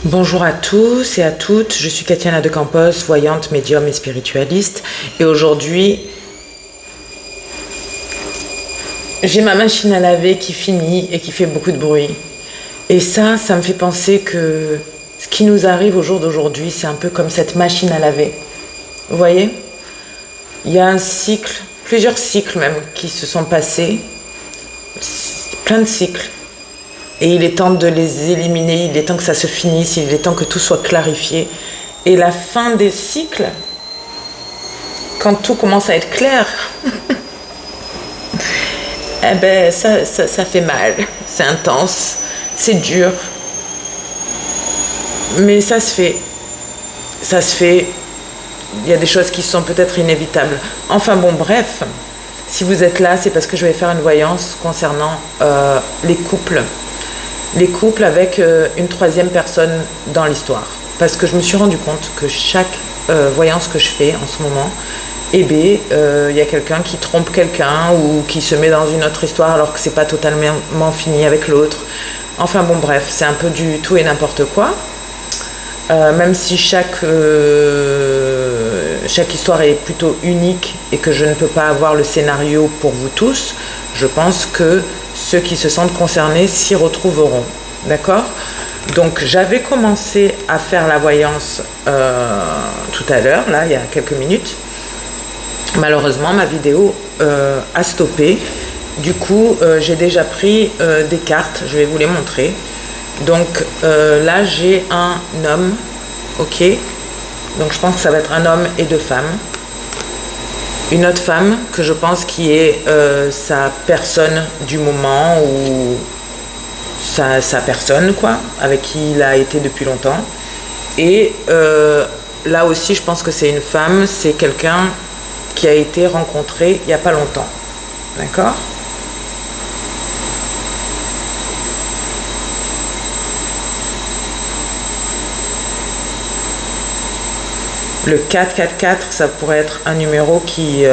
Bonjour à tous et à toutes, je suis Katiana de Campos, voyante, médium et spiritualiste. Et aujourd'hui, j'ai ma machine à laver qui finit et qui fait beaucoup de bruit. Et ça me fait penser que ce qui nous arrive au jour d'aujourd'hui, c'est un peu comme cette machine à laver. Vous voyez? Il y a un cycle, plusieurs cycles même, qui se sont passés, plein de cycles. Et il est temps de les éliminer, il est temps que ça se finisse, il est temps que tout soit clarifié. Et la fin des cycles, quand tout commence à être clair, eh ben ça fait mal, c'est intense, c'est dur. Mais ça se fait. Ça se fait. Il y a des choses qui sont peut-être inévitables. Enfin bon, bref, si vous êtes là, c'est parce que je vais faire une voyance concernant les couples. Les couples avec une troisième personne dans l'histoire. Parce que je me suis rendu compte que chaque voyance que je fais en ce moment, y a quelqu'un qui trompe quelqu'un ou qui se met dans une autre histoire alors que c'est pas totalement fini avec l'autre. Enfin bon bref, c'est un peu du tout et n'importe quoi. Même si chaque histoire est plutôt unique et que je ne peux pas avoir le scénario pour vous tous, je pense que ceux qui se sentent concernés s'y retrouveront. D'accord ? Donc j'avais commencé à faire la voyance tout à l'heure, là, il y a quelques minutes. Malheureusement, ma vidéo a stoppé. Du coup, j'ai déjà pris des cartes, je vais vous les montrer. Donc là, j'ai un homme, ok ? Donc je pense que ça va être un homme et deux femmes. Une autre femme que je pense qui est sa personne du moment ou sa personne quoi, avec qui il a été depuis longtemps. Et là aussi je pense que c'est une femme, c'est quelqu'un qui a été rencontré il n'y a pas longtemps. D'accord ? Le 444, ça pourrait être un numéro qui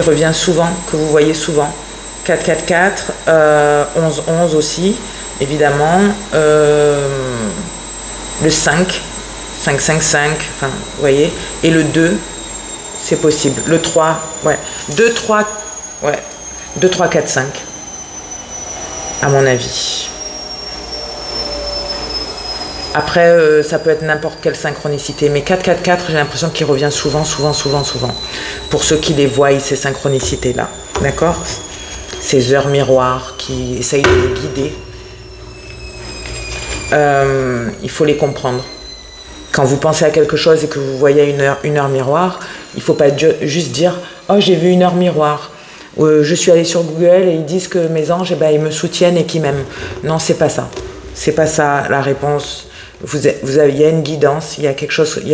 revient souvent, que vous voyez souvent. 444, 1111 aussi, évidemment. Le 5, 555, enfin, vous voyez. Et le 2, c'est possible. Le 3, ouais. 2, 3, ouais. 2, 3, 4, 5, à mon avis. Après, ça peut être n'importe quelle synchronicité, mais 444, j'ai l'impression qu'il revient souvent. Pour ceux qui les voient, ces synchronicités-là, d'accord ? Ces heures miroirs qui essayent de les guider. Il faut les comprendre. Quand vous pensez à quelque chose et que vous voyez une heure miroir, il ne faut pas juste dire « Oh, j'ai vu une heure miroir ». Je suis allée sur Google et ils disent que mes anges, ils me soutiennent et qu'ils m'aiment. Non, c'est pas ça. C'est pas ça la réponse. Il y a une guidance, il y a quelque chose, il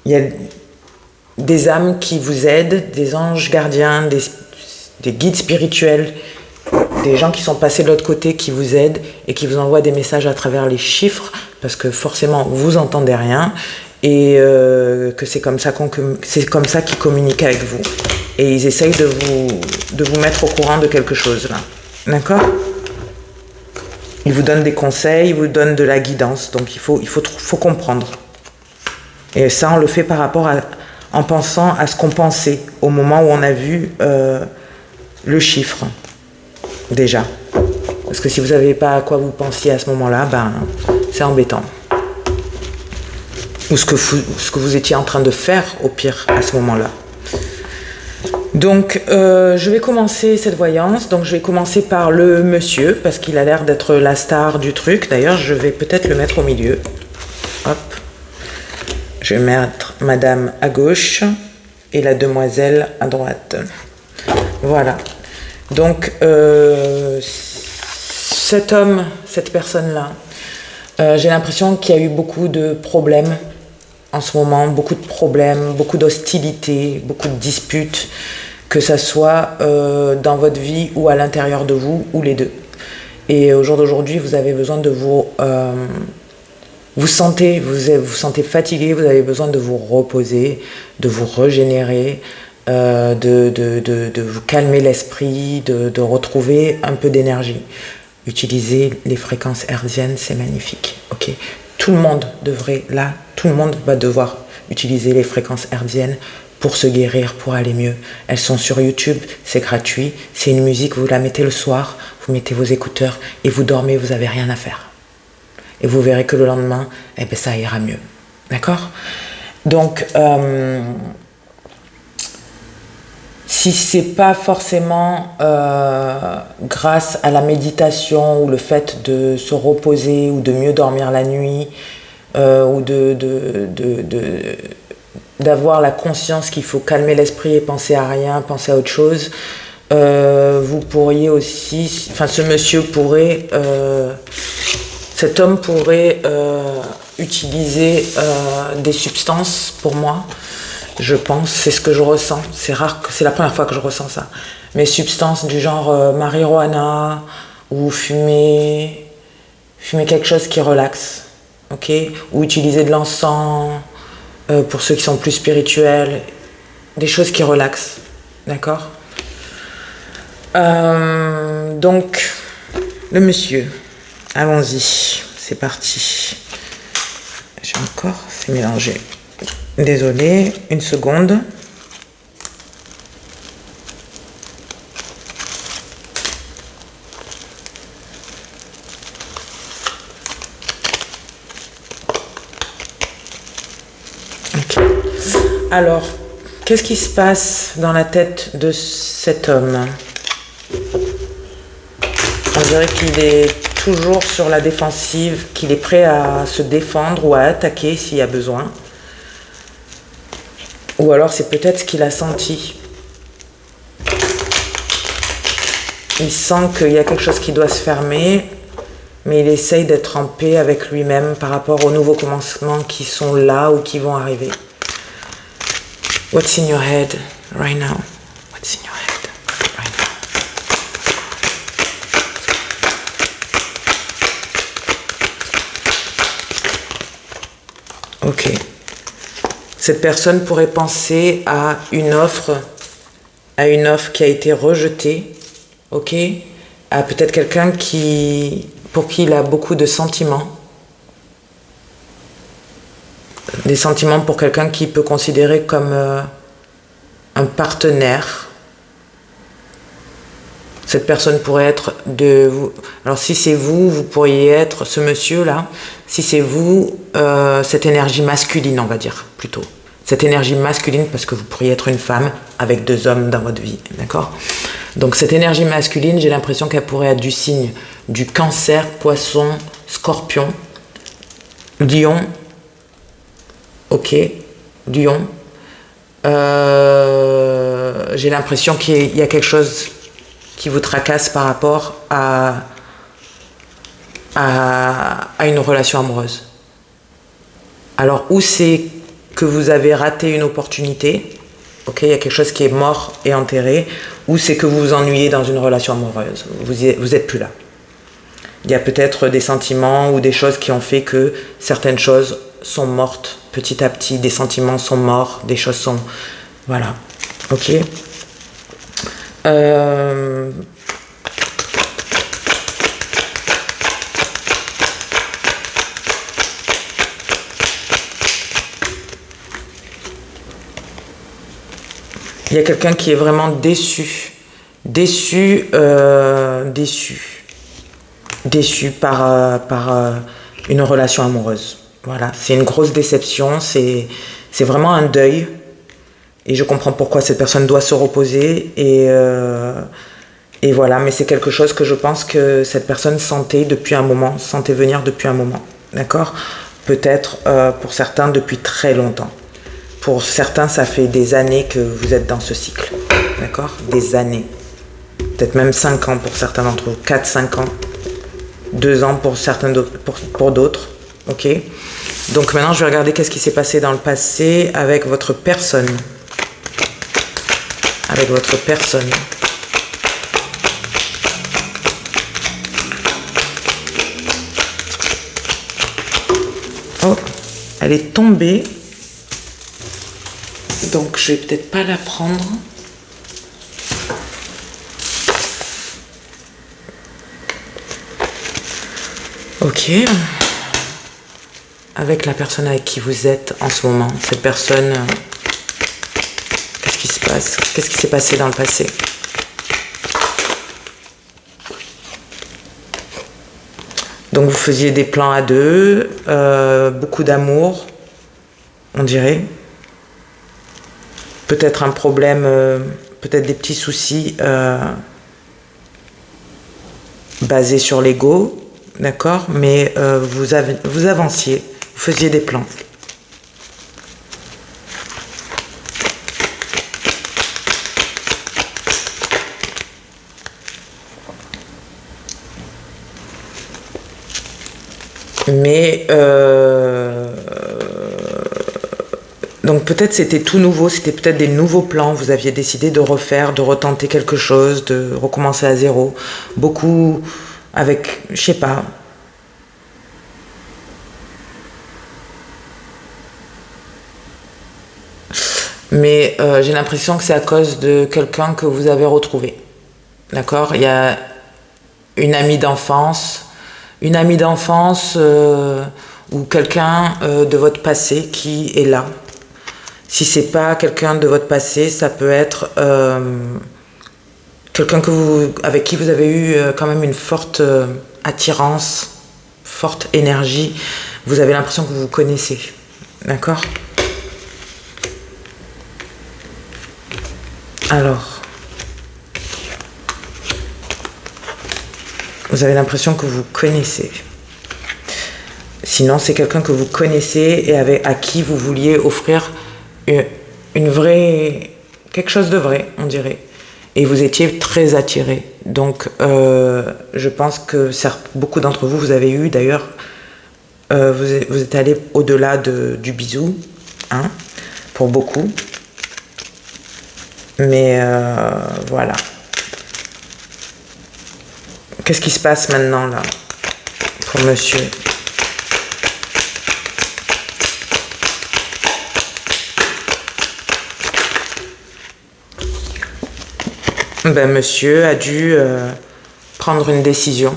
y a des âmes qui vous aident, des anges gardiens, des guides spirituels, des gens qui sont passés de l'autre côté qui vous aident et qui vous envoient des messages à travers les chiffres, parce que forcément vous entendez rien et que c'est comme ça qu'ils communiquent avec vous. Et ils essayent de vous mettre au courant de quelque chose là. D'accord ? Il vous donne des conseils, il vous donne de la guidance, donc il faut comprendre. Et ça, on le fait en pensant à ce qu'on pensait au moment où on a vu le chiffre, déjà. Parce que si vous n'avez pas à quoi vous pensiez à ce moment-là, c'est embêtant. Ou ce que vous étiez en train de faire, au pire, à ce moment-là. Donc, je vais commencer cette voyance. Donc, je vais commencer par le monsieur, parce qu'il a l'air d'être la star du truc. D'ailleurs, je vais peut-être le mettre au milieu. Hop. Je vais mettre madame à gauche et la demoiselle à droite. Voilà. Donc, cet homme, cette personne-là, j'ai l'impression qu'il y a eu beaucoup de problèmes en ce moment, beaucoup de problèmes, beaucoup d'hostilité, beaucoup de disputes, que ça soit dans votre vie ou à l'intérieur de vous, ou les deux. Et au jour d'aujourd'hui, vous avez besoin de vous sentez fatigué, vous avez besoin de vous reposer, de vous régénérer, de vous calmer l'esprit, de retrouver un peu d'énergie. Utilisez les fréquences hertziennes, c'est magnifique. Ok, tout le monde devrait, là, tout le monde va devoir utiliser les fréquences hertziennes pour se guérir, pour aller mieux. Elles sont sur YouTube, c'est gratuit, c'est une musique, vous la mettez le soir, vous mettez vos écouteurs et vous dormez, vous n'avez rien à faire. Et vous verrez que le lendemain, eh ben, ça ira mieux. D'accord? Donc, si c'est pas forcément grâce à la méditation ou le fait de se reposer ou de mieux dormir la nuit ou d'avoir la conscience qu'il faut calmer l'esprit et penser à rien, penser à autre chose, vous pourriez aussi, enfin ce monsieur pourrait, cet homme pourrait utiliser des substances pour moi. Je pense, c'est ce que je ressens. C'est rare, c'est la première fois que je ressens ça. Mais substances du genre marijuana ou fumer quelque chose qui relaxe, ok? Ou utiliser de l'encens pour ceux qui sont plus spirituels, des choses qui relaxent, d'accord? Donc, le monsieur, allons-y, c'est parti. J'ai encore, c'est mélangé. Désolée, une seconde. Okay. Alors, qu'est-ce qui se passe dans la tête de cet homme? On dirait qu'il est toujours sur la défensive, qu'il est prêt à se défendre ou à attaquer s'il y a besoin. Ou alors c'est peut-être ce qu'il a senti. Il sent qu'il y a quelque chose qui doit se fermer, mais il essaye d'être en paix avec lui-même par rapport aux nouveaux commencements qui sont là ou qui vont arriver. What's in your head right now? What's in your head right now? Ok. Cette personne pourrait penser à une offre qui a été rejetée, ok? À peut-être quelqu'un pour qui il a beaucoup de sentiments. Des sentiments pour quelqu'un qui peut considérer comme un partenaire. Cette personne pourrait être de vous. Alors si c'est vous, vous pourriez être ce monsieur-là. Si c'est vous, cette énergie masculine, on va dire, plutôt. Cette énergie masculine, parce que vous pourriez être une femme avec 2 hommes dans votre vie, d'accord? Donc cette énergie masculine, j'ai l'impression qu'elle pourrait être du signe du Cancer, Poisson, Scorpion, Lion, ok, Lion. J'ai l'impression qu'il y a quelque chose qui vous tracasse par rapport à une relation amoureuse. Alors, où c'est que vous avez raté une opportunité, ok, il y a quelque chose qui est mort et enterré, ou c'est que vous vous ennuyez dans une relation amoureuse, vous êtes plus là. Il y a peut-être des sentiments ou des choses qui ont fait que certaines choses sont mortes petit à petit, des sentiments sont morts, des choses sont... Voilà, ok. Il y a quelqu'un qui est vraiment déçu par une relation amoureuse. Voilà, c'est une grosse déception, c'est vraiment un deuil. Et je comprends pourquoi cette personne doit se reposer. Et voilà, mais c'est quelque chose que je pense que cette personne sentait depuis un moment, sentait venir depuis un moment. D'accord? Peut-être pour certains depuis très longtemps. Pour certains, ça fait des années que vous êtes dans ce cycle. D'accord? Des années. Peut-être même 5 ans pour certains d'entre vous. 4-5 ans. 2 ans pour certains d'autres, pour d'autres. Ok? Donc maintenant, je vais regarder qu'est-ce qui s'est passé dans le passé avec votre personne. Avec votre personne. Oh, elle est tombée. Donc je vais peut-être pas la prendre. Ok. Avec la personne avec qui vous êtes en ce moment, cette personne, qu'est-ce qui se passe? Qu'est-ce qui s'est passé dans le passé? Donc vous faisiez des plans à deux, beaucoup d'amour, on dirait. Peut-être un problème, peut-être des petits soucis basés sur l'ego, d'accord? Mais vous avanciez, vous faisiez des plans. Mais donc peut-être c'était tout nouveau, c'était peut-être des nouveaux plans, vous aviez décidé de refaire, de retenter quelque chose, de recommencer à zéro. Beaucoup avec, je sais pas. Mais j'ai l'impression que c'est à cause de quelqu'un que vous avez retrouvé. D'accord? Il y a une amie d'enfance ou quelqu'un de votre passé qui est là. Si c'est pas quelqu'un de votre passé, ça peut être quelqu'un avec qui vous avez eu quand même une forte attirance, forte énergie. Vous avez l'impression que vous vous connaissez. D'accord? Alors, vous avez l'impression que vous connaissez. Sinon, c'est quelqu'un que vous connaissez et à qui vous vouliez offrir quelque chose de vrai, on dirait. Et vous étiez très attiré. Donc, je pense que beaucoup d'entre vous, vous avez eu d'ailleurs, vous êtes allé au-delà du bisou, hein, pour beaucoup. Mais voilà. Qu'est-ce qui se passe maintenant là pour monsieur? Ben, monsieur a dû prendre une décision.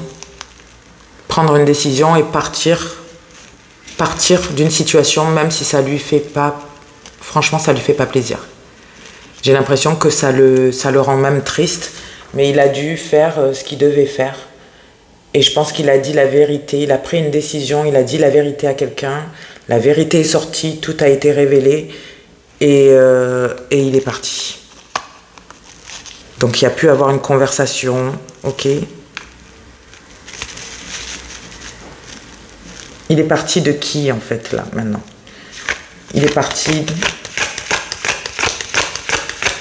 Prendre une décision et partir d'une situation, même si ça lui fait pas, franchement, ça lui fait pas plaisir. J'ai l'impression que ça le rend même triste, mais il a dû faire ce qu'il devait faire. Et je pense qu'il a dit la vérité, il a pris une décision, il a dit la vérité à quelqu'un, la vérité est sortie, tout a été révélé, et il est parti. Donc il y a pu avoir une conversation, ok. Il est parti de qui en fait là maintenant? Il est parti.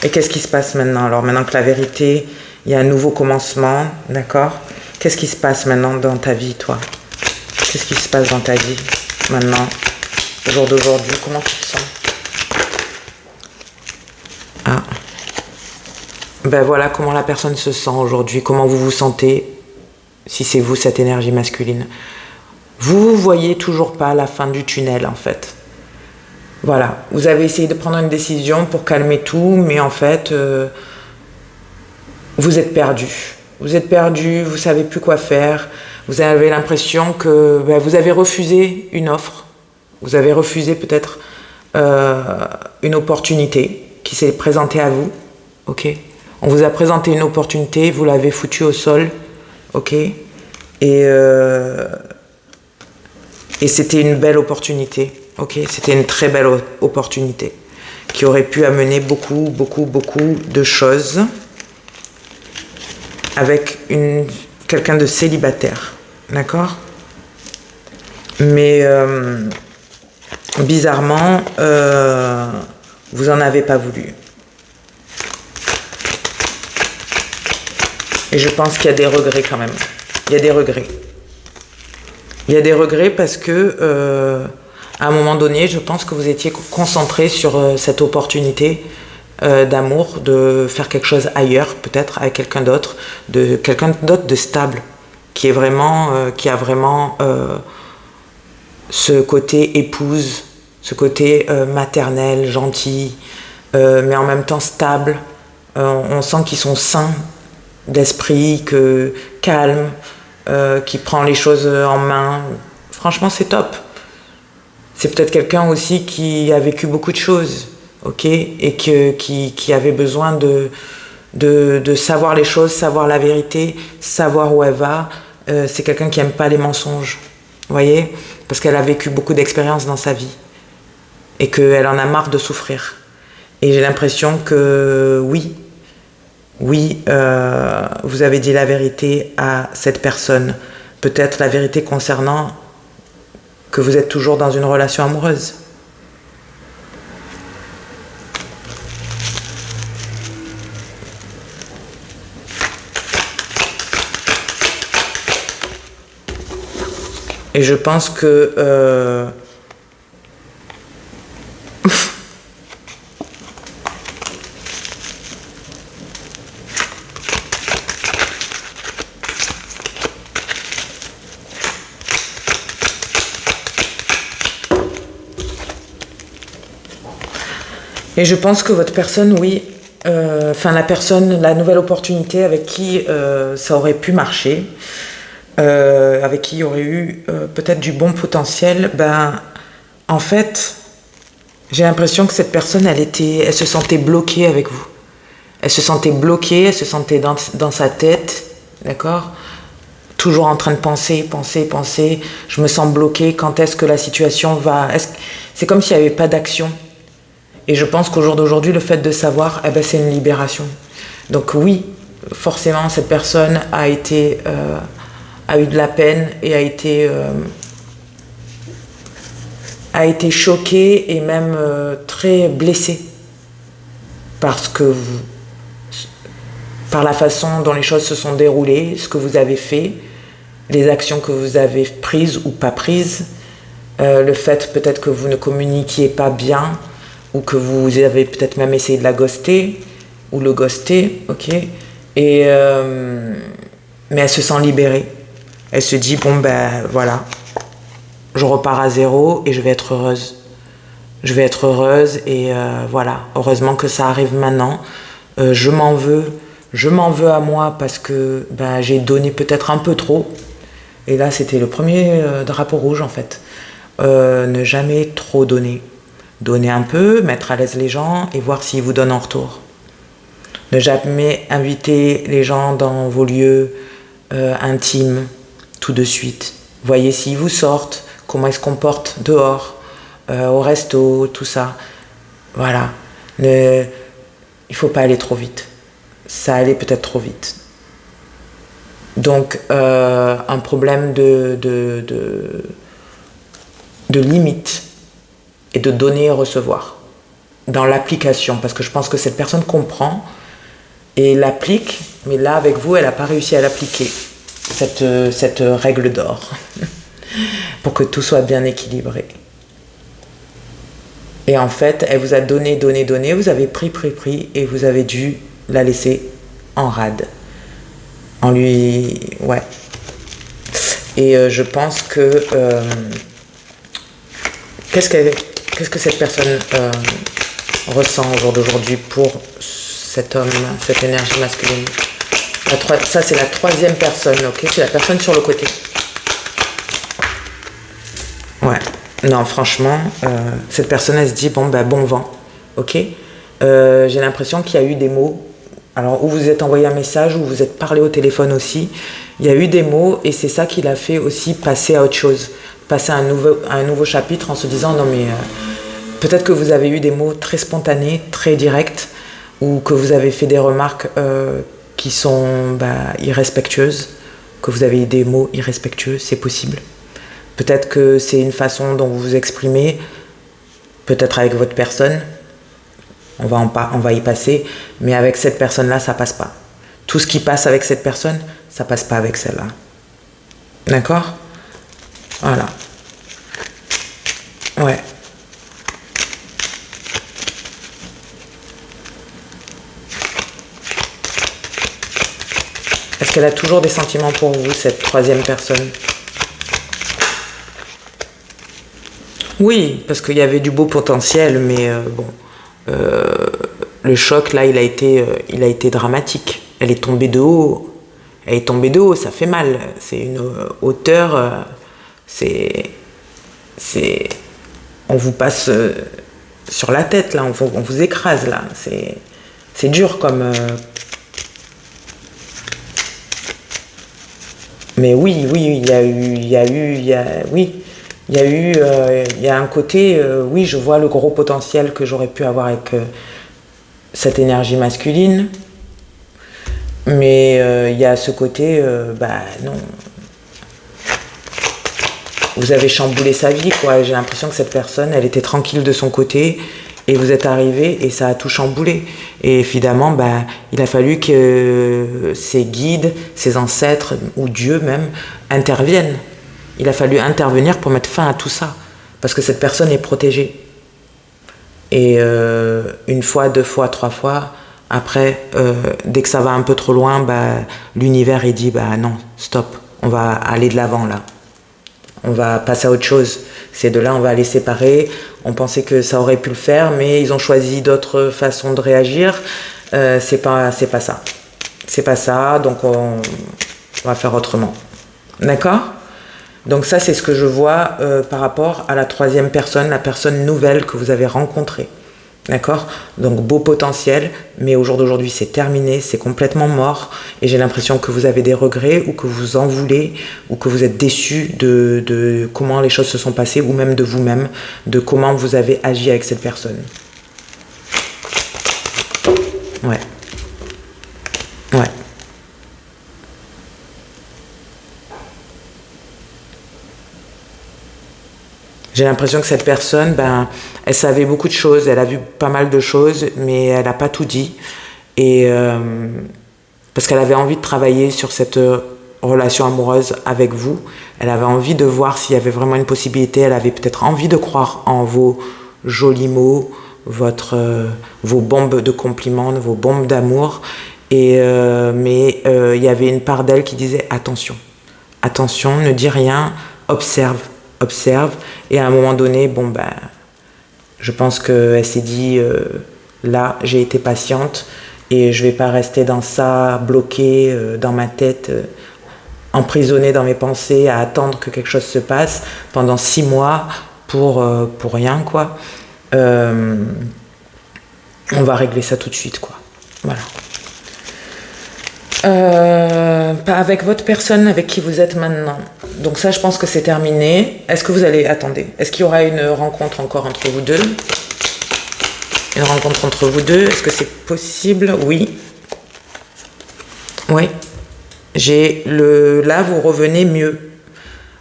Et qu'est-ce qui se passe maintenant? Alors maintenant que la vérité, il y a un nouveau commencement, d'accord? Qu'est-ce qui se passe maintenant dans ta vie, toi? Qu'est-ce qui se passe dans ta vie maintenant, au jour d'aujourd'hui? Comment tu te sens? Ah. Ben voilà comment la personne se sent aujourd'hui, comment vous vous sentez, si c'est vous, cette énergie masculine. Vous voyez toujours pas la fin du tunnel, en fait. Voilà, vous avez essayé de prendre une décision pour calmer tout, mais en fait, vous êtes perdu. Vous êtes perdu, vous savez plus quoi faire. Vous avez l'impression que vous avez refusé une offre. Vous avez refusé peut-être une opportunité qui s'est présentée à vous. Ok. On vous a présenté une opportunité, vous l'avez foutue au sol. Ok. Et c'était une belle opportunité. Ok, c'était une très belle opportunité qui aurait pu amener beaucoup de choses avec quelqu'un de célibataire, d'accord? Mais bizarrement, vous en avez pas voulu. Et je pense qu'il y a des regrets quand même. Il y a des regrets. Il y a des regrets parce que à un moment donné, je pense que vous étiez concentré sur cette opportunité d'amour, de faire quelque chose ailleurs, peut-être avec quelqu'un d'autre de stable, qui a vraiment ce côté épouse, ce côté maternel, gentil, mais en même temps stable. On sent qu'ils sont sains d'esprit, calmes, qui prend les choses en main. Franchement, c'est top. C'est peut-être quelqu'un aussi qui a vécu beaucoup de choses, ok, et qui avait besoin de savoir les choses, savoir la vérité, savoir où elle va. C'est quelqu'un qui n'aime pas les mensonges, vous voyez, parce qu'elle a vécu beaucoup d'expériences dans sa vie et qu'elle en a marre de souffrir. Et j'ai l'impression que oui, vous avez dit la vérité à cette personne. Peut-être la vérité concernant que vous êtes toujours dans une relation amoureuse. Et je pense que et je pense que votre personne, oui, la nouvelle opportunité avec qui ça aurait pu marcher, avec qui il y aurait eu peut-être du bon potentiel, en fait, j'ai l'impression que cette personne, elle se sentait bloquée avec vous. Elle se sentait bloquée, elle se sentait dans sa tête, d'accord ? Toujours en train de penser. Je me sens bloquée, quand est-ce que la situation va... C'est comme s'il n'y avait pas d'action. Et je pense qu'au jour d'aujourd'hui, le fait de savoir, c'est une libération. Donc oui, forcément, cette personne a eu de la peine et a été choquée et même très blessée par la façon dont les choses se sont déroulées, ce que vous avez fait, les actions que vous avez prises ou pas prises, le fait peut-être que vous ne communiquiez pas bien, ou que vous avez peut-être même essayé de la ghoster, ou le ghoster, ok. Mais elle se sent libérée. Elle se dit, voilà, je repars à zéro et je vais être heureuse. Je vais être heureuse et voilà, heureusement que ça arrive maintenant. Je m'en veux à moi parce que j'ai donné peut-être un peu trop. Et là, c'était le premier drapeau rouge en fait. Ne jamais trop donner. Donner un peu, mettre à l'aise les gens et voir s'ils vous donnent en retour. Ne jamais inviter les gens dans vos lieux intimes tout de suite. Voyez s'ils vous sortent, comment ils se comportent dehors, au resto, tout ça. Voilà. Il ne faut pas aller trop vite. Ça allait peut-être trop vite. Donc, un problème de limite et de donner et recevoir dans l'application, parce que je pense que cette personne comprend et l'applique, mais là avec vous elle n'a pas réussi à l'appliquer, cette règle d'or pour que tout soit bien équilibré. Et en fait elle vous a donné, vous avez pris et vous avez dû la laisser en rade, et je pense que qu'est-ce que cette personne ressent au jour d'aujourd'hui pour cet homme, cette énergie masculine? Ça, c'est la troisième personne, ok? C'est la personne sur le côté. Ouais. Non, franchement, cette personne, elle se dit, bon vent, ok? J'ai l'impression qu'il y a eu des mots, alors, ou vous êtes envoyé un message, ou vous êtes parlé au téléphone aussi. Il y a eu des mots, et c'est ça qui l'a fait aussi passer à autre chose. Passer à un nouveau chapitre en se disant non mais peut-être que vous avez eu des mots très spontanés, très directs, ou que vous avez fait des remarques qui sont irrespectueuses, que vous avez eu des mots irrespectueux, c'est possible. Peut-être que c'est une façon dont vous vous exprimez, peut-être avec votre personne, on va y passer, mais avec cette personne-là, ça passe pas. Tout ce qui passe avec cette personne, ça passe pas avec celle-là. D'accord ? Voilà. Ouais. Est-ce qu'elle a toujours des sentiments pour vous, cette troisième personne? Oui, parce qu'il y avait du beau potentiel, mais le choc, là, il a été dramatique. Elle est tombée de haut. Elle est tombée de haut, ça fait mal. C'est une hauteur, on vous passe sur la tête, là, on vous écrase, là. C'est dur comme... Mais oui, il y a un côté, oui, je vois le gros potentiel que j'aurais pu avoir avec cette énergie masculine. Mais il y a ce côté, non. Vous avez chamboulé sa vie, quoi. J'ai l'impression que cette personne, elle était tranquille de son côté et vous êtes arrivé et ça a tout chamboulé. Et évidemment, il a fallu que ses guides, ses ancêtres ou Dieu même interviennent. Il a fallu intervenir pour mettre fin à tout ça parce que cette personne est protégée. Et une fois, deux fois, trois fois, après, dès que ça va un peu trop loin, l'univers il dit non, stop, on va aller de l'avant là. On va passer à autre chose. Ces deux-là, on va les séparer. On pensait que ça aurait pu le faire, mais ils ont choisi d'autres façons de réagir. C'est pas ça. C'est pas ça, donc on va faire autrement. D'accord ? Donc ça, c'est ce que je vois par rapport à la troisième personne, la personne nouvelle que vous avez rencontrée. D'accord ? Donc beau potentiel, mais au jour d'aujourd'hui c'est terminé, c'est complètement mort et j'ai l'impression que vous avez des regrets ou que vous en voulez ou que vous êtes déçu de comment les choses se sont passées ou même de vous-même, de comment vous avez agi avec cette personne. Ouais. J'ai l'impression que cette personne, elle savait beaucoup de choses, elle a vu pas mal de choses, mais elle n'a pas tout dit. Et parce qu'elle avait envie de travailler sur cette relation amoureuse avec vous. Elle avait envie de voir s'il y avait vraiment une possibilité. Elle avait peut-être envie de croire en vos jolis mots, vos bombes de compliments, vos bombes d'amour. Mais il y avait une part d'elle qui disait attention, ne dis rien, observe. Et à un moment donné, je pense qu'elle s'est dit, là, j'ai été patiente et je vais pas rester dans ça, bloquée dans ma tête, emprisonnée dans mes pensées, à attendre que quelque chose se passe pendant 6 mois pour rien, quoi. On va régler ça tout de suite, quoi. Voilà. Avec votre personne avec qui vous êtes maintenant. Donc ça, je pense que c'est terminé. Est-ce que vous allez... Attendez. Est-ce qu'il y aura une rencontre encore entre vous deux ? Une rencontre entre vous deux. Est-ce que c'est possible ? Oui. Oui. Là, vous revenez mieux.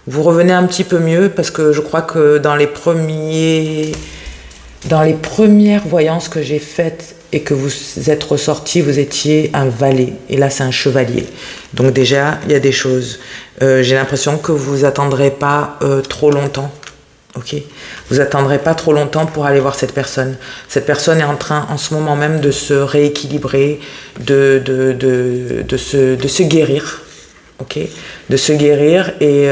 Vous revenez un petit peu mieux parce que je crois que dans les premières voyances que j'ai faites et que vous êtes ressorti, vous étiez un valet. Et là, c'est un chevalier. Donc déjà, il y a des choses. J'ai l'impression que vous attendrez pas trop longtemps. Ok ? Vous attendrez pas trop longtemps pour aller voir cette personne. Cette personne est en train, en ce moment même, de se rééquilibrer, de se guérir. Ok ? De se guérir et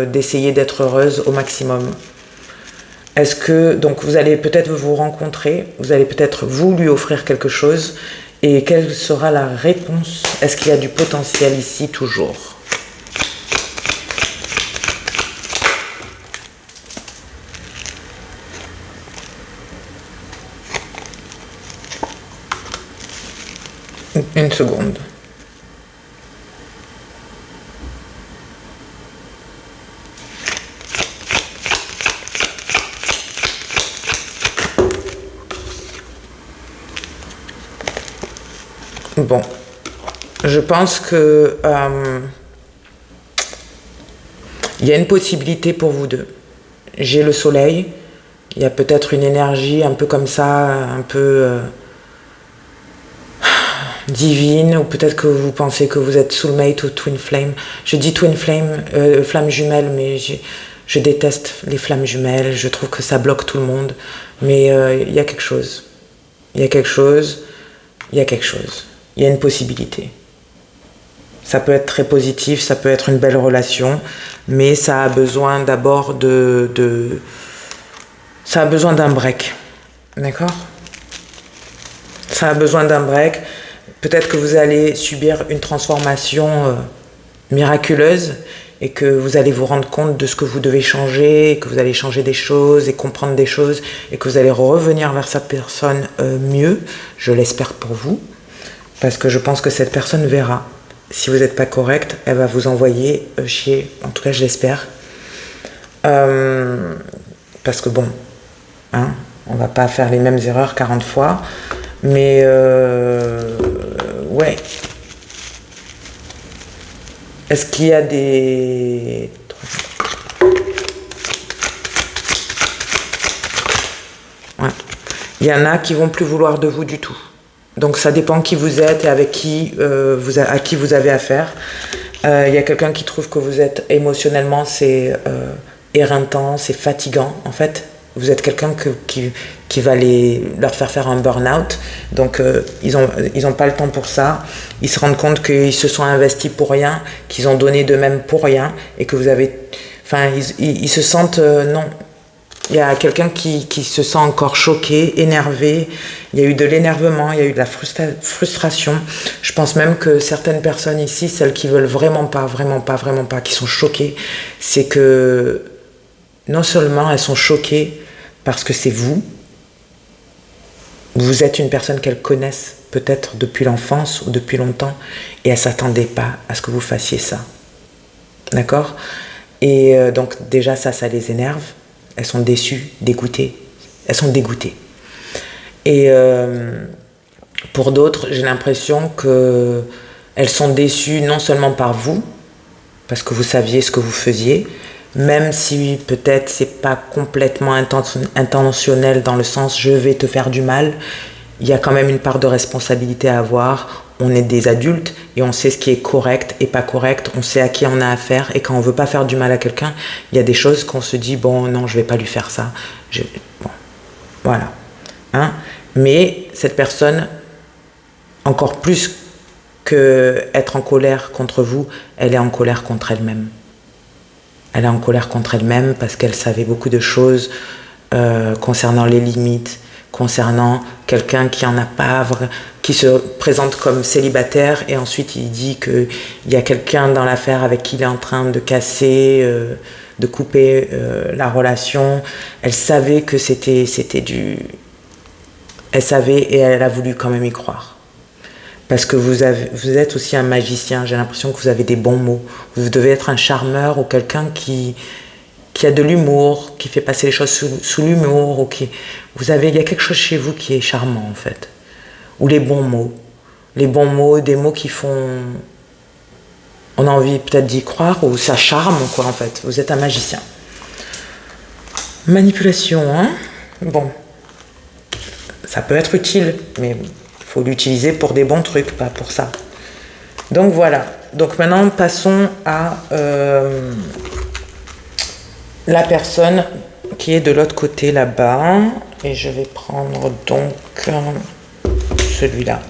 d'essayer d'être heureuse au maximum. Est-ce que, donc vous allez peut-être vous rencontrer, vous allez peut-être vous lui offrir quelque chose, et quelle sera la réponse ? Est-ce qu'il y a du potentiel ici toujours ? Une seconde. Bon, je pense que il y a une possibilité pour vous deux. J'ai le soleil, il y a peut-être une énergie un peu comme ça, un peu divine, ou peut-être que vous pensez que vous êtes soulmate ou twin flame. Je dis twin flame, flamme jumelle, mais je déteste les flammes jumelles, je trouve que ça bloque tout le monde. Mais il y a quelque chose. Il y a une possibilité. Ça peut être très positif, ça peut être une belle relation, mais ça a besoin d'abord ça a besoin d'un break. D'accord ? Ça a besoin d'un break. peut-être que vous allez subir une transformation miraculeuse et que vous allez vous rendre compte de ce que vous devez changer, et que vous allez changer des choses et comprendre des choses et que vous allez revenir vers cette personne mieux, je l'espère pour vous, parce que je pense que cette personne verra. Si vous n'êtes pas correct, elle va vous envoyer chier, en tout cas je l'espère. Parce que bon, hein, on va pas faire les mêmes erreurs 40 fois, mais ouais. Est-ce qu'il y a des... Ouais. Il y en a qui vont plus vouloir de vous du tout. Donc ça dépend qui vous êtes et avec qui à qui vous avez affaire. Il y a quelqu'un qui trouve que vous êtes émotionnellement, c'est éreintant, c'est fatigant. En fait, vous êtes quelqu'un qui va leur faire un burn-out. Donc ils ont pas le temps pour ça. Ils se rendent compte qu'ils se sont investis pour rien, qu'ils ont donné d'eux-mêmes pour rien et que vous avez... Enfin, ils se sentent... non. Il y a quelqu'un qui se sent encore choqué, énervé. Il y a eu de l'énervement, il y a eu de la frustration. Je pense même que certaines personnes ici, celles qui veulent vraiment pas, qui sont choquées, c'est que non seulement elles sont choquées parce que c'est vous êtes une personne qu'elles connaissent peut-être depuis l'enfance ou depuis longtemps et elles ne s'attendaient pas à ce que vous fassiez ça. D'accord ? Et donc déjà ça les énerve. Elles sont déçues, dégoûtées. Elles sont dégoûtées. Et pour d'autres, j'ai l'impression qu'elles sont déçues non seulement par vous, parce que vous saviez ce que vous faisiez, même si peut-être c'est pas complètement intentionnel dans le sens je vais te faire du mal, il y a quand même une part de responsabilité à avoir. On est des adultes et on sait ce qui est correct et pas correct, on sait à qui on a affaire et quand on veut pas faire du mal à quelqu'un, il y a des choses qu'on se dit bon non je vais pas lui faire ça, bon, voilà, hein? Mais cette personne, encore plus que être en colère contre vous, elle est en colère contre elle-même. Elle est en colère contre elle-même parce qu'elle savait beaucoup de choses concernant les limites, concernant quelqu'un qui en a pas, qui se présente comme célibataire et ensuite il dit qu'il y a quelqu'un dans l'affaire avec qui il est en train de casser, de couper la relation. Elle savait que c'était du... Elle savait et elle a voulu quand même y croire. Parce que vous êtes aussi un magicien, j'ai l'impression que vous avez des bons mots. Vous devez être un charmeur ou quelqu'un qui a de l'humour, qui fait passer les choses sous l'humour, ou il y a quelque chose chez vous qui est charmant en fait. Ou les bons mots, des mots qui font... On a envie peut-être d'y croire, ou ça charme quoi en fait. Vous êtes un magicien. Manipulation, hein? Bon. Ça peut être utile, mais il faut l'utiliser pour des bons trucs, pas pour ça. Donc voilà. Donc maintenant, passons à la personne qui est de l'autre côté là-bas. Et je vais prendre donc celui-là,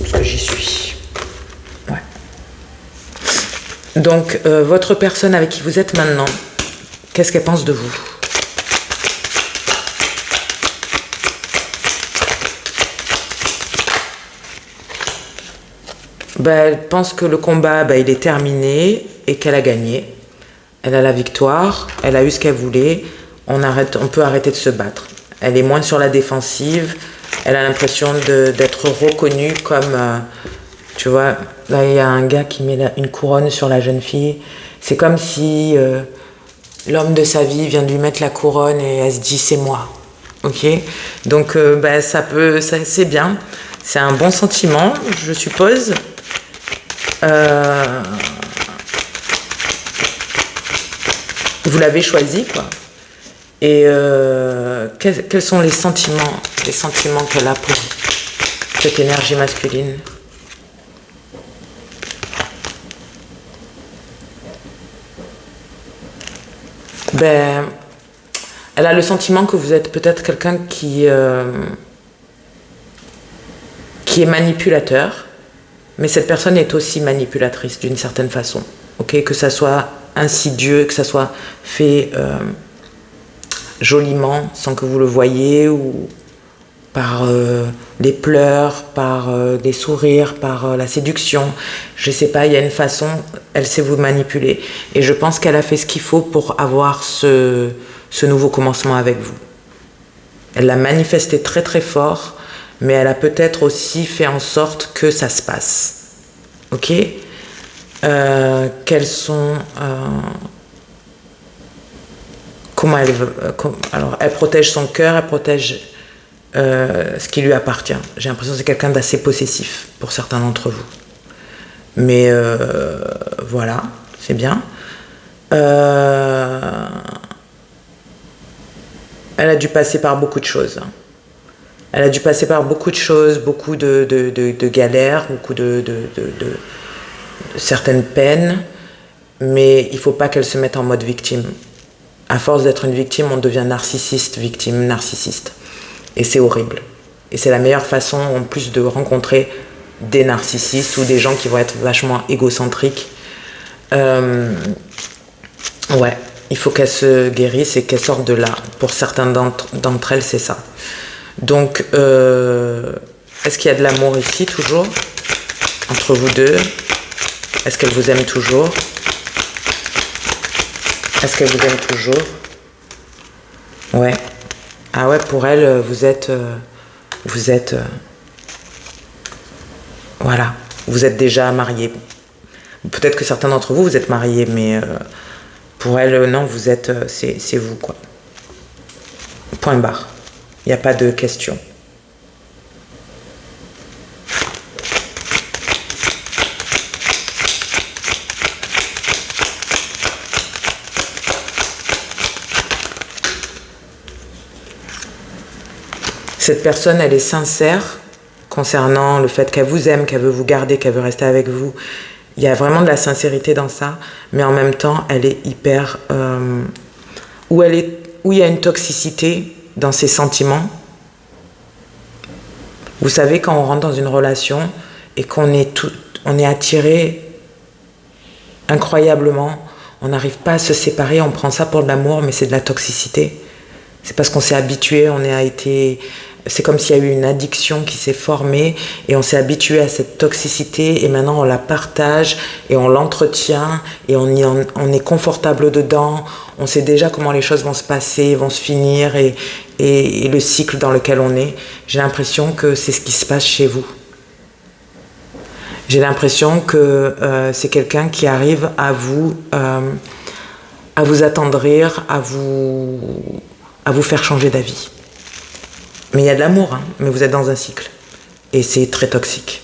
parce que j'y suis. Ouais. Donc, votre personne avec qui vous êtes maintenant, qu'est-ce qu'elle pense de vous ? Elle pense que le combat, il est terminé et qu'elle a gagné. Elle a la victoire, elle a eu ce qu'elle voulait, on peut arrêter de se battre. Elle est moins sur la défensive, elle a l'impression d'être reconnue comme... tu vois, là il y a un gars qui met une couronne sur la jeune fille. C'est comme si l'homme de sa vie vient de lui mettre la couronne et elle se dit c'est moi. Ok ? Donc c'est bien, c'est un bon sentiment, je suppose. Vous l'avez choisi, quoi. Et quels sont les sentiments qu'elle a pour cette énergie masculine ? Elle a le sentiment que vous êtes peut-être quelqu'un qui est manipulateur, mais cette personne est aussi manipulatrice d'une certaine façon. Ok, que ça soit insidieux, que ça soit fait joliment, sans que vous le voyiez, ou par les pleurs, par des sourires, par la séduction. Je sais pas, il y a une façon, elle sait vous manipuler. Et je pense qu'elle a fait ce qu'il faut pour avoir ce nouveau commencement avec vous. Elle l'a manifesté très très fort, mais elle a peut-être aussi fait en sorte que ça se passe. Ok ? Quelles sont... comment elle veut... alors, elle protège son cœur, elle protège ce qui lui appartient. J'ai l'impression que c'est quelqu'un d'assez possessif pour certains d'entre vous. Mais voilà, c'est bien. Elle a dû passer par beaucoup de choses. Elle a dû passer par beaucoup de choses, beaucoup de galères, beaucoup de certaines peines, mais il ne faut pas qu'elle se mette en mode victime. À force d'être une victime, on devient narcissiste, victime, narcissiste. Et c'est horrible. Et c'est la meilleure façon, en plus, de rencontrer des narcissistes ou des gens qui vont être vachement égocentriques. Ouais, il faut qu'elle se guérisse et qu'elle sorte de là. Pour certains d'entre elles, c'est ça. Donc, est-ce qu'il y a de l'amour ici, toujours, entre vous deux? Est-ce qu'elle vous aime toujours? Est-ce qu'elle vous aime toujours? Ouais. Ah ouais, pour elle, vous êtes voilà, vous êtes déjà mariés. Peut-être que certains d'entre vous, vous êtes mariés, mais pour elle, non, vous êtes, c'est vous, quoi. Point barre. Il n'y a pas de question. Cette personne, elle est sincère concernant le fait qu'elle vous aime, qu'elle veut vous garder, qu'elle veut rester avec vous. Il y a vraiment de la sincérité dans ça, mais en même temps, elle est hyper... où il y a une toxicité dans ses sentiments. Vous savez, quand on rentre dans une relation et qu'on est, on est attiré incroyablement, on n'arrive pas à se séparer, on prend ça pour de l'amour, mais c'est de la toxicité. C'est parce qu'on s'est habitué, c'est comme s'il y a eu une addiction qui s'est formée et on s'est habitué à cette toxicité et maintenant on la partage et on l'entretient et on est confortable dedans. On sait déjà comment les choses vont se passer, vont se finir et le cycle dans lequel on est. J'ai l'impression que c'est ce qui se passe chez vous. J'ai l'impression que c'est quelqu'un qui arrive à vous attendrir, à vous faire changer d'avis. Mais il y a de l'amour, hein, mais vous êtes dans un cycle. Et c'est très toxique.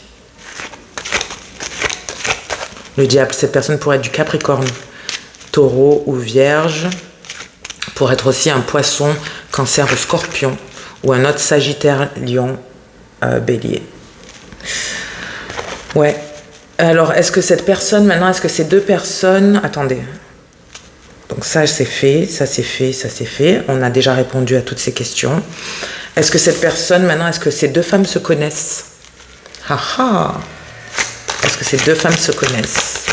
Le diable, cette personne pourrait être du Capricorne, Taureau ou Vierge, pourrait être aussi un Poisson, Cancer ou Scorpion, ou un autre Sagittaire, Lion, Bélier. Ouais. Alors, est-ce que cette personne, maintenant, est-ce que ces deux personnes... Attendez. Donc ça, c'est fait, ça, c'est fait, ça, c'est fait. On a déjà répondu à toutes ces questions. Est-ce que cette personne, maintenant, est-ce que ces deux femmes se connaissent? Est-ce que ces deux femmes se connaissent?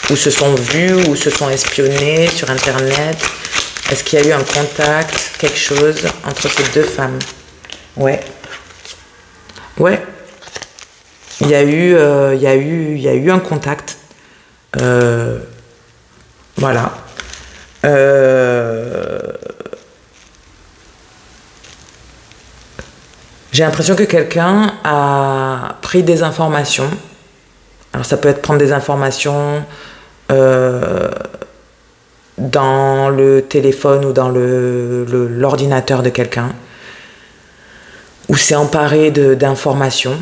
Ou se sont vues, ou se sont espionnées sur Internet? Est-ce qu'il y a eu un contact, quelque chose entre ces deux femmes? Ouais. Ouais. Il y a eu un contact. Voilà. J'ai l'impression que quelqu'un a pris des informations. Alors ça peut être prendre des informations dans le téléphone ou dans l'ordinateur de quelqu'un, ou s'est emparé d'informations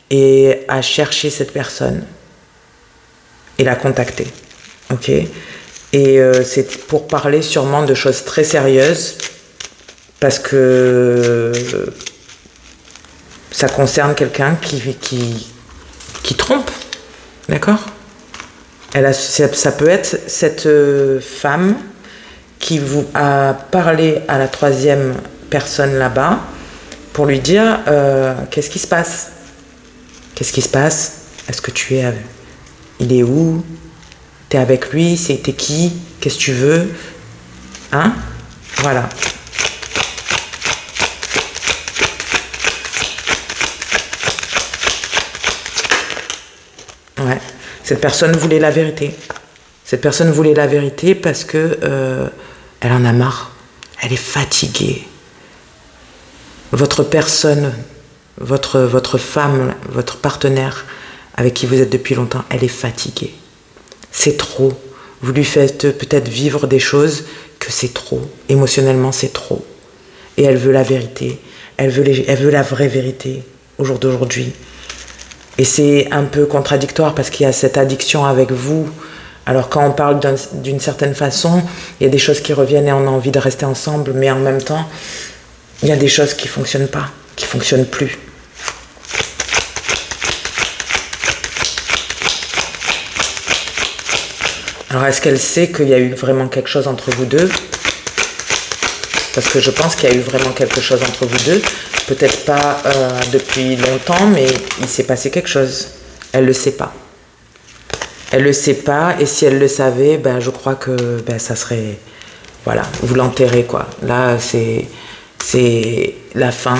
et a cherché cette personne et l'a contactée. Ok? Et c'est pour parler sûrement de choses très sérieuses, parce que ça concerne quelqu'un qui trompe, d'accord? Ça peut être cette femme qui vous a parlé à la troisième personne là-bas pour lui dire qu'est-ce qui se passe? Qu'est-ce qui se passe? Est-ce que tu es avec... Il est où? T'es avec lui? T'es qui? Qu'est-ce que tu veux? Hein? Voilà. Cette personne voulait la vérité. Cette personne voulait la vérité parce que elle en a marre. Elle est fatiguée. Votre personne, votre femme, votre partenaire avec qui vous êtes depuis longtemps, elle est fatiguée. C'est trop. Vous lui faites peut-être vivre des choses que c'est trop. Émotionnellement, c'est trop. Et elle veut la vérité. Elle veut la vraie vérité au jour d'aujourd'hui. Et c'est un peu contradictoire parce qu'il y a cette addiction avec vous. Alors quand on parle d'une certaine façon, il y a des choses qui reviennent et on a envie de rester ensemble, mais en même temps, il y a des choses qui ne fonctionnent pas, qui ne fonctionnent plus. Alors est-ce qu'elle sait qu'il y a eu vraiment quelque chose entre vous deux? Parce que je pense qu'il y a eu vraiment quelque chose entre vous deux. Peut-être pas depuis longtemps, mais il s'est passé quelque chose. Elle ne le sait pas. Elle ne le sait pas, et si elle le savait, ben, je crois que ben, ça serait... Voilà, vous l'enterrez, quoi. Là, c'est la fin.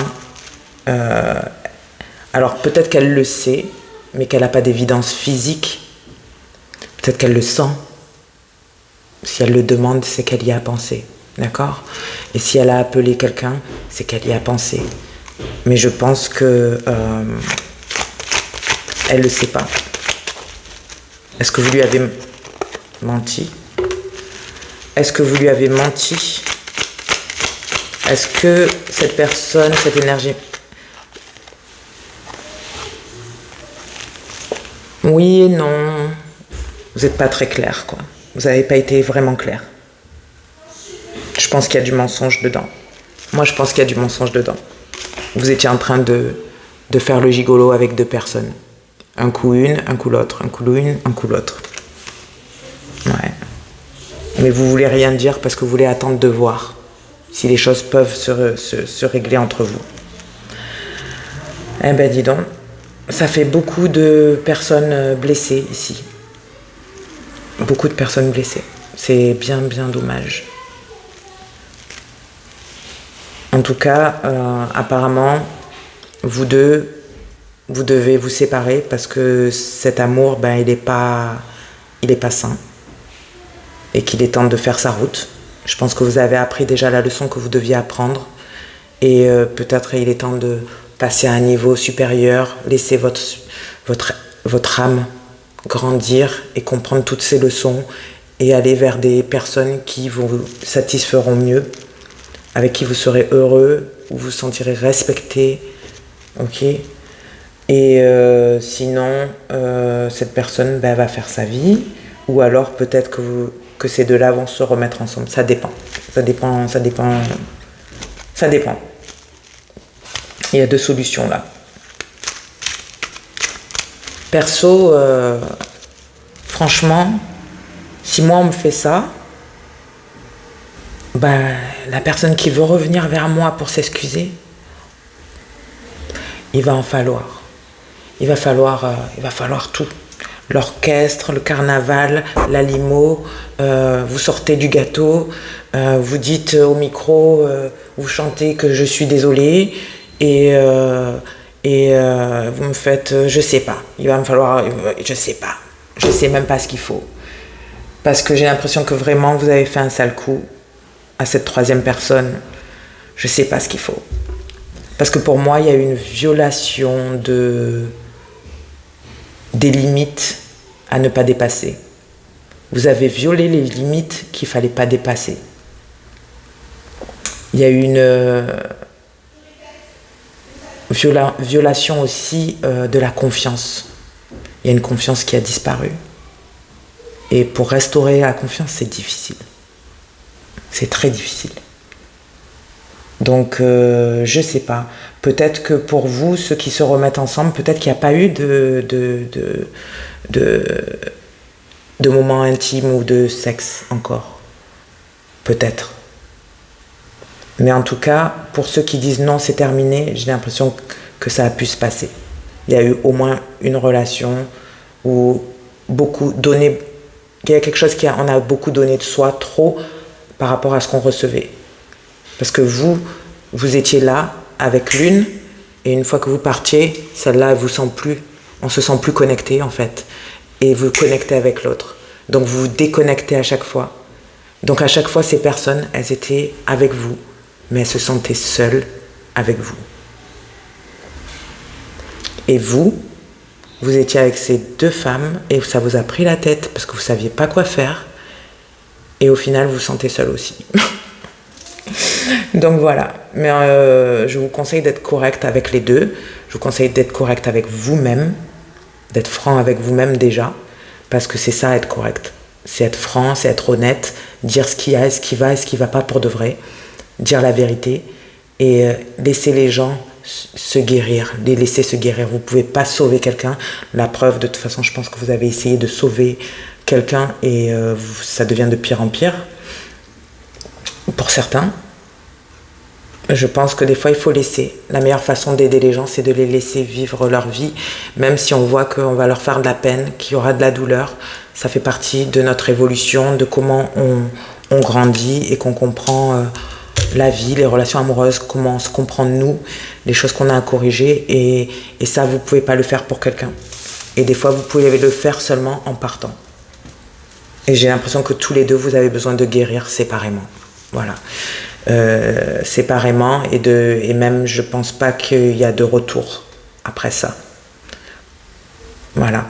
Alors, peut-être qu'elle le sait, mais qu'elle n'a pas d'évidence physique. Peut-être qu'elle le sent. Si elle le demande, c'est qu'elle y a pensé. D'accord? Et si elle a appelé quelqu'un, c'est qu'elle y a pensé. Mais je pense que... elle ne le sait pas. Est-ce que vous lui avez menti? Est-ce que vous lui avez menti? Est-ce que cette personne, cette énergie... Oui et non. Vous n'êtes pas très clair, quoi. Vous n'avez pas été vraiment clair. Je pense qu'il y a du mensonge dedans. Moi, je pense qu'il y a du mensonge dedans. Vous étiez en train de faire le gigolo avec deux personnes. Un coup une, un coup l'autre, un coup l'une, un coup l'autre. Ouais. Mais vous voulez rien dire parce que vous voulez attendre de voir si les choses peuvent se régler entre vous. Eh ben dis donc, ça fait beaucoup de personnes blessées ici. Beaucoup de personnes blessées. C'est bien, bien dommage. En tout cas, apparemment, vous deux, vous devez vous séparer parce que cet amour, ben, il est pas sain et qu'il est temps de faire sa route. Je pense que vous avez appris déjà la leçon que vous deviez apprendre et peut-être il est temps de passer à un niveau supérieur, laisser votre âme grandir et comprendre toutes ces leçons et aller vers des personnes qui vous satisferont mieux, avec qui vous serez heureux, où vous vous sentirez respecté, ok? Et sinon, cette personne ben, va faire sa vie, ou alors peut-être que ces deux-là vont se remettre ensemble. Ça dépend. Ça dépend. Il y a deux solutions là. Perso, franchement, si moi on me fait ça, ben, la personne qui veut revenir vers moi pour s'excuser, il va falloir tout. L'orchestre, le carnaval, la limo, vous sortez du gâteau, vous dites au micro, vous chantez que je suis désolée et vous me faites, je sais pas, il va me falloir, je sais même pas ce qu'il faut. Parce que j'ai l'impression que vraiment vous avez fait un sale coup à cette troisième personne, je sais pas ce qu'il faut. Parce que pour moi, il y a une violation des limites à ne pas dépasser. Vous avez violé les limites qu'il ne fallait pas dépasser. Il y a une violation aussi de la confiance. Il y a une confiance qui a disparu. Et pour restaurer la confiance, c'est difficile. C'est très difficile. Donc, je ne sais pas. Peut-être que pour vous, ceux qui se remettent ensemble, peut-être qu'il n'y a pas eu de moments intimes ou de sexe encore. Peut-être. Mais en tout cas, pour ceux qui disent non, c'est terminé, j'ai l'impression que ça a pu se passer. Il y a eu au moins une relation où beaucoup donné, il y a quelque chose on a beaucoup donné de soi, trop par rapport à ce qu'on recevait. Parce que vous étiez là avec l'une, et une fois que vous partiez, celle-là, elle vous sent plus. On se sent plus connecté, en fait. et vous connectez avec l'autre. Donc vous vous déconnectez à chaque fois. Donc à chaque fois, ces personnes, elles étaient avec vous, mais elles se sentaient seules avec vous. Et vous étiez avec ces deux femmes et ça vous a pris la tête parce que vous ne saviez pas quoi faire. Et au final, vous vous sentez seul aussi. Donc voilà. Mais je vous conseille d'être correct avec les deux. Je vous conseille d'être correct avec vous-même, d'être franc avec vous-même déjà, parce que c'est ça, être correct. C'est être franc, c'est être honnête, dire ce qu'il y a, ce qui va et ce qui ne va pas pour de vrai, dire la vérité et laisser les gens se guérir, les laisser se guérir. Vous ne pouvez pas sauver quelqu'un. La preuve, de toute façon, je pense que vous avez essayé de sauver quelqu'un et ça devient de pire en pire. Pour certains, je pense que des fois, il faut laisser. La meilleure façon d'aider les gens, c'est de les laisser vivre leur vie, même si on voit qu'on va leur faire de la peine, qu'il y aura de la douleur. Ça fait partie de notre évolution, de comment on grandit et qu'on comprend la vie, les relations amoureuses, comment on se comprend nous, les choses qu'on a à corriger. Et ça, vous ne pouvez pas le faire pour quelqu'un. Et des fois, vous pouvez le faire seulement en partant. Et j'ai l'impression que tous les deux, vous avez besoin de guérir séparément. Voilà. Séparément et même je pense pas qu'il y a de retour après ça. Voilà.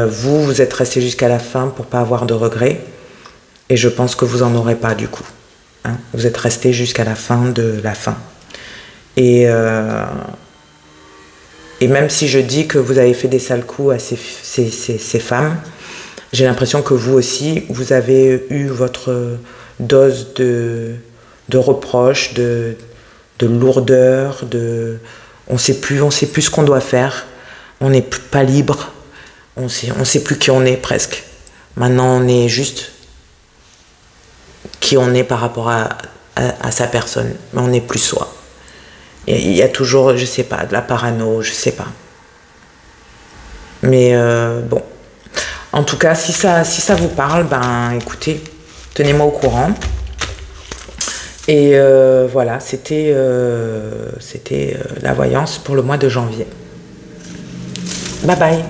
Vous êtes resté jusqu'à la fin pour pas avoir de regrets et je pense que vous en aurez pas du coup. Hein, vous êtes resté jusqu'à la fin de la fin. Et même si je dis que vous avez fait des sales coups à ces femmes, j'ai l'impression que vous aussi, vous avez eu votre dose de reproches, de lourdeur, on sait plus ce qu'on doit faire, on n'est pas libre, on sait plus qui on est presque. Maintenant, on est juste qui on est par rapport à sa personne, mais on n'est plus soi. Il y a toujours, je sais pas, de la parano, je sais pas. Mais bon, en tout cas, si ça vous parle, ben écoutez, tenez-moi au courant. Et voilà, c'était la voyance pour le mois de janvier. Bye bye.